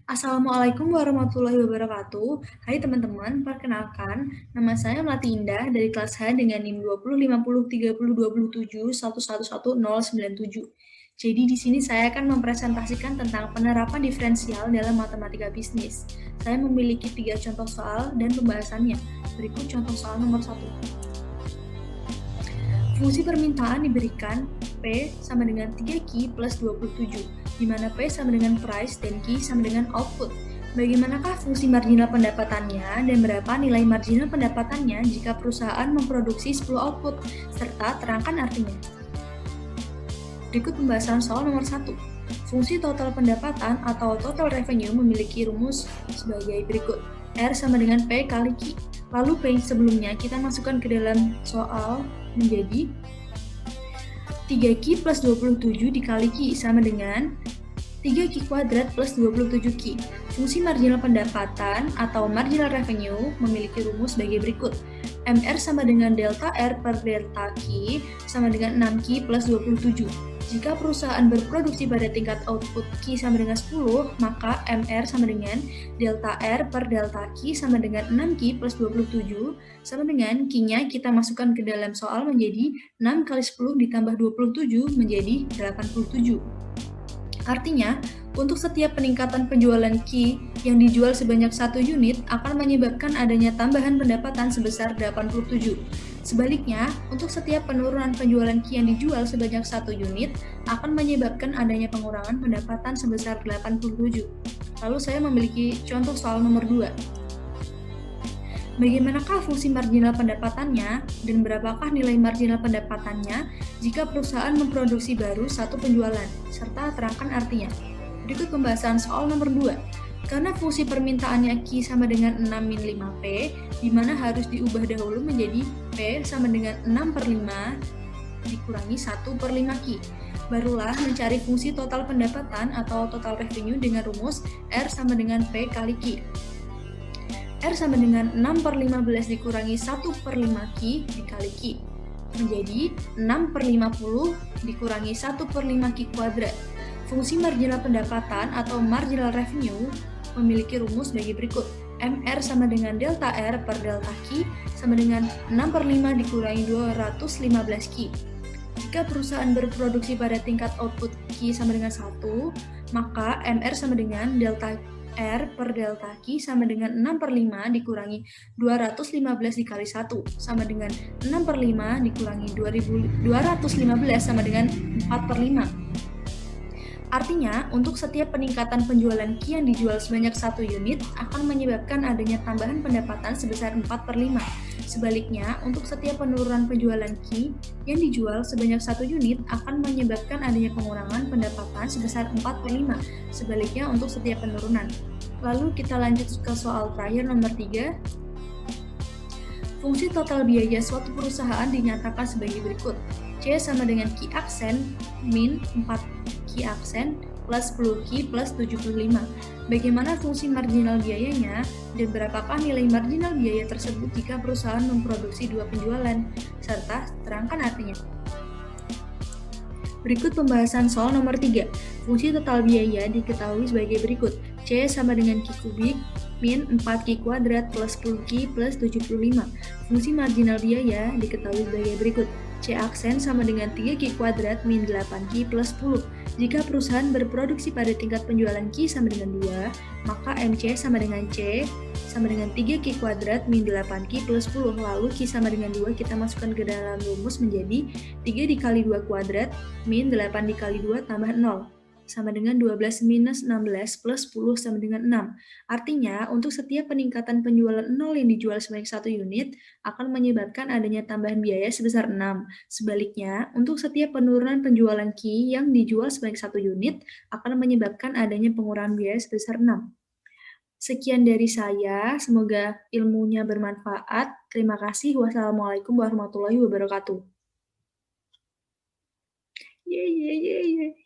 Assalamualaikum warahmatullahi wabarakatuh. Hai teman-teman, perkenalkan, nama saya Melati Indah dari kelas H dengan NIM 20503027111097. Jadi di sini saya akan mempresentasikan tentang penerapan diferensial dalam matematika bisnis. Saya memiliki 3 contoh soal dan pembahasannya. Berikut contoh soal nomor 1. Fungsi permintaan diberikan P sama dengan 3Q plus 27, di mana P sama dengan price dan Q sama dengan output. Bagaimanakah fungsi marginal pendapatannya dan berapa nilai marginal pendapatannya jika perusahaan memproduksi 10 output, serta terangkan artinya. Berikut pembahasan soal nomor 1. Fungsi total pendapatan atau total revenue memiliki rumus sebagai berikut. R sama dengan P kali Q. Lalu P sebelumnya kita masukkan ke dalam soal menjadi 3Q plus 27 dikali Q sama dengan 3Q kuadrat plus 27Q. Fungsi marginal pendapatan atau marginal revenue memiliki rumus sebagai berikut. MR sama dengan delta R per delta Q sama dengan 6Q plus 27. Jika perusahaan berproduksi pada tingkat output Q sama dengan 10, maka MR sama dengan delta R per delta Q sama dengan 6Q plus 27, sama dengan Q-nya kita masukkan ke dalam soal menjadi 6 kali 10 ditambah 27 menjadi 87. Artinya, untuk setiap peningkatan penjualan Q yang dijual sebanyak 1 unit akan menyebabkan adanya tambahan pendapatan sebesar 87. Sebaliknya, untuk setiap penurunan penjualan Q yang dijual sebanyak 1 unit akan menyebabkan adanya pengurangan pendapatan sebesar 87. Lalu saya memiliki contoh soal nomor 2. Bagaimanakah fungsi marginal pendapatannya dan berapakah nilai marginal pendapatannya jika perusahaan memproduksi baru satu penjualan, serta terangkan artinya. Berikut pembahasan soal nomor 2. Karena fungsi permintaannya Q sama dengan 6 min 5P, di mana harus diubah dahulu menjadi P sama dengan 6 per 5 dikurangi 1 per 5Q. Barulah mencari fungsi total pendapatan atau total revenue dengan rumus R sama dengan P kali Q. R sama dengan 6 per 15 dikurangi 1 per 5Q dikali Q. Menjadi 6 per 50 dikurangi 1 per 5Q kuadrat. Fungsi marginal pendapatan atau marginal revenue memiliki rumus sebagai berikut. MR sama dengan delta R per delta Q sama dengan 6 per 5 dikurangi 215Q. Jika perusahaan berproduksi pada tingkat output Q sama dengan 1, maka MR sama dengan delta R per delta Q sama dengan 6 per 5 dikurangi 215 dikali 1 sama dengan 6 per 5 dikurangi 215 sama dengan 4 per 5. Artinya, untuk setiap peningkatan penjualan Q yang dijual sebanyak 1 unit akan menyebabkan adanya tambahan pendapatan sebesar 4 per 5. Sebaliknya, untuk setiap penurunan penjualan Q yang dijual sebanyak 1 unit akan menyebabkan adanya pengurangan pendapatan sebesar 4 per 5. Sebaliknya, untuk setiap penurunan. Lalu kita lanjut ke soal terakhir nomor 3. Fungsi total biaya suatu perusahaan dinyatakan sebagai berikut. C sama dengan Q aksen min 4 Q aksen plus 10 Q plus 75. Bagaimana fungsi marginal biayanya dan berapakah nilai marginal biaya tersebut jika perusahaan memproduksi 2 penjualan, serta terangkan artinya. Berikut pembahasan soal nomor 3. Fungsi total biaya diketahui sebagai berikut. C sama dengan Q kubik min 4Q kuadrat plus 10Q plus 75. Fungsi marginal biaya diketahui sebagai berikut. C aksen sama dengan 3Q kuadrat min 8Q plus 10. Jika perusahaan berproduksi pada tingkat penjualan Q sama dengan 2, maka MC sama dengan C sama dengan 3Q kuadrat min 8Q plus 10. Lalu Q sama dengan 2 kita masukkan ke dalam rumus menjadi 3 dikali 2 kuadrat min 8 dikali 2 tambah 0. Sama dengan 12 minus 16 plus 10 sama dengan 6. Artinya, untuk setiap peningkatan penjualan 0 yang dijual sebanyak 1 unit akan menyebabkan adanya tambahan biaya sebesar 6. Sebaliknya, untuk setiap penurunan penjualan Q yang dijual sebanyak 1 unit akan menyebabkan adanya pengurangan biaya sebesar 6. Sekian dari saya, semoga ilmunya bermanfaat. Terima kasih. Wassalamualaikum warahmatullahi wabarakatuh. Yeay, yeay, yeay, yeay.